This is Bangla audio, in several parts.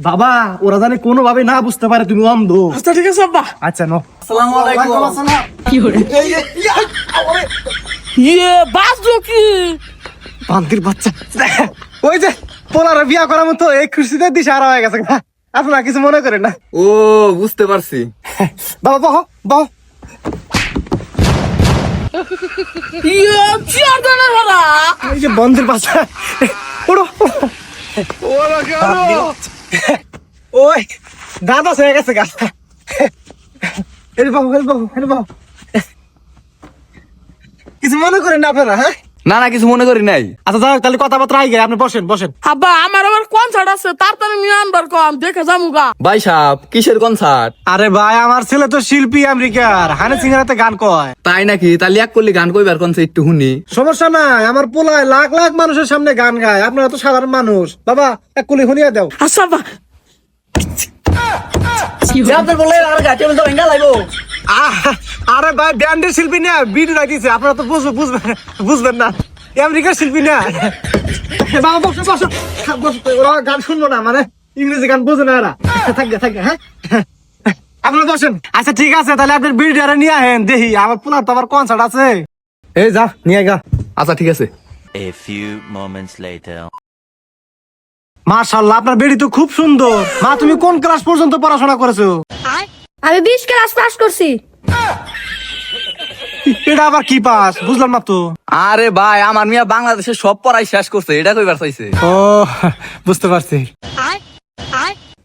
বাবা ওরা জানে কোনো ভাবে না বুঝতে পারে তুমি অন্ধ। আচ্ছা ঠিক আছে আব্বা। আচ্ছা নো। আসসালামু আলাইকুম। কি হরে বাজলো কি বান্দির বাচ্চা ওই যে পোলার বিয়া করার মতো এই খুশিতে দিশে হারা হয়ে গেছে না, আপনারা কিছু মনে করেন না। ও বুঝতে পারছি। বাবা বহ বহ। চেয়ার দেনা ভাড়া এই যে বন্দির বাচ্চা ওড়ো ওই দাদা হয়ে গেছে গা। কিছু মনে করেন না আপনারা? হ্যাঁ না না কিছু মনে করি নাই। আচ্ছা যাক তাহলে কথাবার্তা আগে আপনি বসেন বসেন। আব্বা আমার আবার কনসার্ট আছে তাড়াতাড়ি নিয়ে আনবার কম দেখে যামুগা। ভাই সাহেব কিসের কনসার্ট? আরে ভাই আমার ছেলে তো শিল্পী আমেরিকার, হানি সিংহারাতে গান কয়। তাই নাকি? তাহলে এক করলে গান কইবার কনসার্ট একটু শুনি। সমস্যা নাই, আমার পোলায় লাখ লাখ মানুষের সামনে গান গায়, আপনারা তো সাধারণ মানুষ। বাবা এক কুলি শুনিয়া দাও। আচ্ছা আব্বা আরে ভাই ব্যান্ডের শিল্পী না, বিট রাখিছে, আপনারা তো বুঝবেন না, আমেরিকার শিল্পী না। বাবা বসো বসো বসো, ওরা গান শুনবো না, মানে ইংরেজি গান বোঝে না এরা। থাকবে থাকবে, হ্যাঁ আপনারা বসেন। আচ্ছা ঠিক আছে তাহলে আপনার বিট নিয়ে আহেন, দেখি আমার পোলার তো আবার কনসার্ট আছে। এই যা নিয়ে গা। আচ্ছা ঠিক আছে। A few moments later. মাশাআল্লাহ আপনার বেড়ি তো খুব সুন্দর। মা তুমি কোন ক্লাস পর্যন্ত পড়াশোনা করেছো? আমি 20 ক্লাস পাস করছি। এটা আবার কি পাস বুঝলাম না তো। আরে ভাই আমার মিয়া বাংলাদেশে সব পড়াই শেষ করছে, এটা কইবার চাইছে। ও বুঝতে পারছি।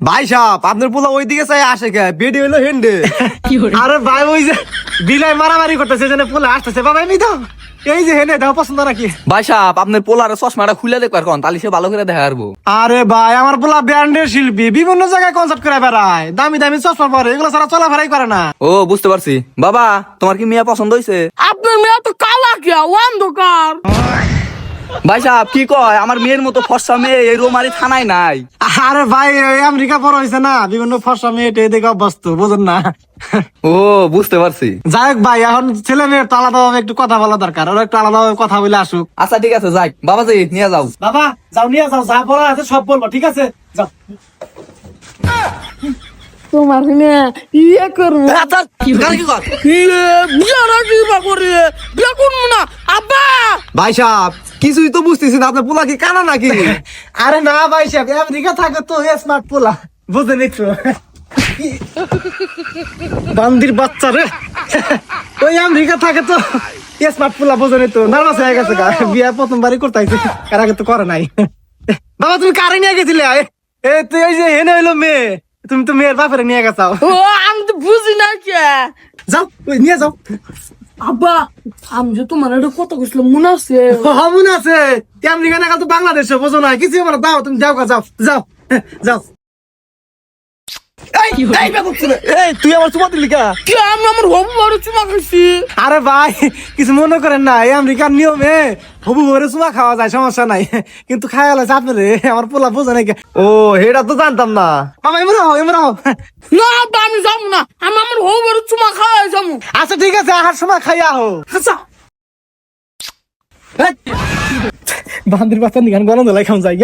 ভাই সাহেব আপনার পোলা ওইদিকে চাই আসে কে, বেডি হইলো হেন্ডে। আরে ভাই ওই যে বিলাই মারামারি করতেছে, যেন পোলা আসতেছে। বাবা এমনি দাও, এই যে হেনে দাও, পছন্দ নাকি? ভাই সাহেব আপনার পোলারে চশমাটা খুলে দেখবার কোন, তাহলে সে ভালো করে দেখা পারবো। আরে ভাই আমার পোলা ব্যান্ডের শিল্পী, বিভিন্ন জায়গায় কনসার্ট করে বেড়ায়, দামি দামি চশমা পরে, এগুলো ছাড়া চলাফেরাই করে না। ও বুঝতে পারছি। বাবা তোমার কি মিয়া পছন্দ হয়েছে? আপনার মেয়ে তো কালা কিয়া অন্ধকার। ভাই সাহেব কি কয়, আমার মেয়ের মতো ফর্সা মেয়ে এই রোমারি থানায় নাই। আরে ভাই ওই আমেরিকা বড় হয়েছে না, বিভিন্ন ফর্সা মেয়ে দেখে অভ্যস্ত, বুঝেন না। ও বুঝতে পারছি। যাই হোক ভাই এখন ছেলে মেয়ের তো আলাদাভাবে একটু কথা বলা দরকার, ওরা একটু আলাদাভাবে কথা বলে আসুক। আচ্ছা ঠিক আছে যাই, বাবাজি নিয়ে যাও। বাবা যাও নিয়ে যাও, যা বলা আছে সব বলবো, ঠিক আছে যাও। তোমার মেয়ে ইয়ে করবো বিয়া রাখি বা করি বিয়া করবো না আব্বা। ভাই সাহেব কিছুই তো বুঝতেছি না, আপনার পোলা কি কানা নাকি? আরে না ভাই সাহেব আমেরিকা থাকে তো স্মার্ট পোলা, বুঝে নিচ্ছ। বান্দির বাচ্চা রে, ওই আমেরিকা থাকে তো স্মার্ট পোলা, বুঝে নিত। নার্ভাস হয়ে গেছে গা, বিয়া প্রথমবারই করতে আইছে, এর আগে তো করে নাই। বাবা তুমি কারে নিয়ে গেছিলে? এই তুই ওই যে হেনে হইলো মেয়ে, তুমি তো মেয়ের বাপেরে নিয়ে গেছাও। ও আমি তো বুঝি না কে। যাও ওই নিয়ে যাও। আব্বা আমি যে তোমার একটা কথা কইছিলাম মনে আছে? মনে আছে, আমেরিকা না তো বাংলাদেশে, বোঝো না কিছু। আমার দাও, তুমি যাও গা, যাও যাও যাও। তুই আমার চুমা দিলি কা? কি আমি আমার হবু বড় চুমা খাইছি। আরে ভাই কিছু মনে করেন না, এই আমেরিকার নিয়মে হবু বরে চুমা খাওয়া যায়, সমস্যা নাই, কিন্তু খাওয়া লাগছে আপনার, আমার পোলা বোঝে নাকি। ও এটা তো জানতাম না। মামা এমন হও এমন হও। না আব্বা আমি যাবো না, আমি আমার হবু বড় চুমা খাওয়াই যাবো। আচ্ছা ঠিক আছে, আহার সময় খাইয়া হো। আচ্ছা বান্দির বাচ্চা নিগান গরম দিলাই খাওয়া যায়।